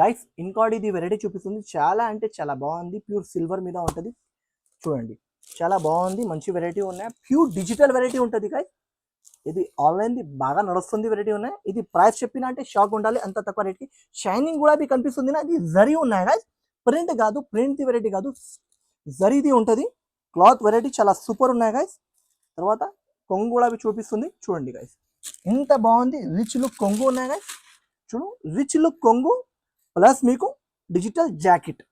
Guys ఇంకోటి ఇది variety చూపిస్తుంది, చాలా అంటే చాలా బాగుంది. ప్యూర్ సిల్వర్ మీద ఉంటుంది చూడండి, చాలా బాగుంది. మంచి వెరైటీ ఉన్నాయి, ప్యూర్ డిజిటల్ వెరైటీ ఉంటుంది గైస్. ఇది ఆన్లైన్ ది బాగా నడుస్తుంది వెరైటీ ఉన్నాయి. ఇది ప్రైస్ చెప్పినా అంటే షాక్ ఉండాలి, అంత తక్కువ రేట్కి. షైనింగ్ కూడా మీకు కనిపిస్తుంది నా, ఇది జరీ ఉన్నాయి గైస్, ప్రింట్ కాదు, ప్రింట్ ది వెరైటీ కాదు, జరీది ఉంటుంది. క్లాత్ వెరైటీ చాలా సూపర్ ఉన్నాయి గైస్. తర్వాత కొంగు కూడా చూపిస్తుంది చూడండి గైస్, ఎంత బాగుంది. రిచ్ లుక్ కొంగు ఉన్నాయి గైస్, చూడు రిచ్ లుక్ కొంగు ప్లస్ మీకు digital jacket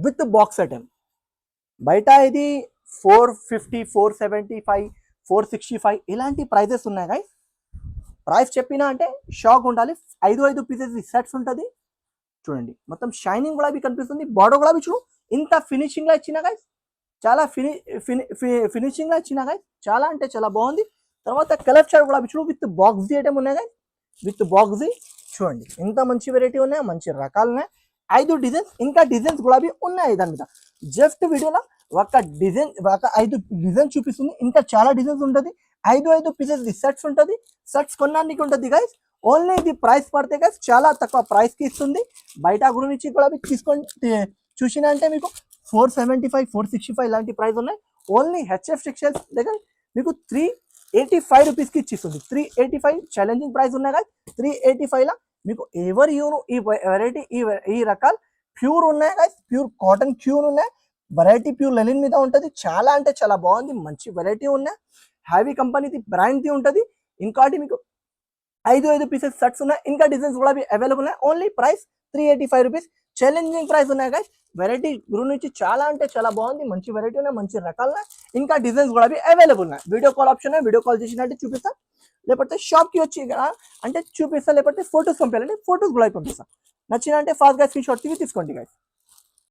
with box item. బయట ఇది 450, 475, 465 ఇలాంటి ప్రైజెస్ ఉన్నాయి గైస్. ప్రైస్ చెప్పినా అంటే షాక్ ఉండాలి. 5 పీసెస్ సెట్స్ ఉంటుంది చూడండి. మొత్తం షైనింగ్ కూడా కనిపిస్తుంది, బార్డర్ కూడా చూడు ఇంత ఫినిషింగ్ లా ఇచ్చిన గైస్, చాలా ఫినిషింగ్ లా ఇచ్చిన గైస్, చాలా అంటే చాలా బాగుంది. తర్వాత కలర్ చార్ట్ కూడా చూడు విత్ బాక్స్ ఐటమ్ ఉన్నాయి గైస్, విత్ బాక్స్ చూడండి ఎంత మంచి వెరైటీ ఉన్నాయి, మంచి రకాలు ఉన్నాయి. 5 డిజైన్స్, ఇంకా డిజైన్స్ కూడా ఉన్నాయి దాని మీద. జస్ట్ వీడియోలో ఒక 5 డిజైన్ చూపిస్తుంది, ఇంకా చాలా డిజైన్స్ ఉంటుంది. 5 పీసెస్ సెట్స్ ఉంటుంది, సెట్స్ కొనడానికి ఉంటుంది గైస్. ఓన్లీ ఇది ప్రైస్ పడితే గైస్ చాలా తక్కువ ప్రైస్ కి ఇస్తుంది. బయట గురించి కూడా తీసుకొని చూసినా అంటే మీకు 475, 465 ఇలాంటి ప్రైస్ ఉన్నాయి. ఓన్లీ హెచ్ఎఫ్ టెక్స్టైల్స్ దగ్గర మీకు 385 రూపీస్కి ఇచ్చిస్తుంది. 385 ఛాలెంజింగ్ ప్రైస్ ఉన్నాయి గైస్. 385 లా మీకు ఎవరు యూను ఈ వెరైటీ ఈ రకాలు ప్యూర్ ఉన్నాయి గైస్, ప్యూర్ కాటన్ క్యూన్ ఉన్నాయి. వెరైటీ ప్యూర్ లెనిన్ మీద ఉంటుంది, చాలా అంటే చాలా బాగుంది. మంచి వెరైటీ ఉన్నాయి, హ్యావీ కంపెనీది బ్రాండ్ది ఉంటుంది. ఇంకోటి మీకు 5 పీసెస్ సెట్స్ ఉన్నాయి, ఇంకా డిజైన్స్ కూడా అవైలబుల్ ఉన్నాయి. Only price 385 rupees, challenging price ఉన్నాయి గైస్. వెరైటీ గురించి చాలా అంటే చాలా బాగుంది, మంచి వెరైటీ ఉన్నాయి, మంచి రకాలు ఇంకా డిజైన్స్ కూడా అవైలబుల్ ఉన్నాయి. Video call option, video call చేసినట్టు చూపిస్తా, లేకపోతే షాప్కి వచ్చి అంటే చూపిస్తా, లేకపోతే ఫొటోస్ పంపించాలంటే ఫొటోస్ కూడా పంపిస్తా. నచ్చిన అంటే ఫాస్ట్ గా స్క్రీన్ షాట్ తీసుకోండి గైస్.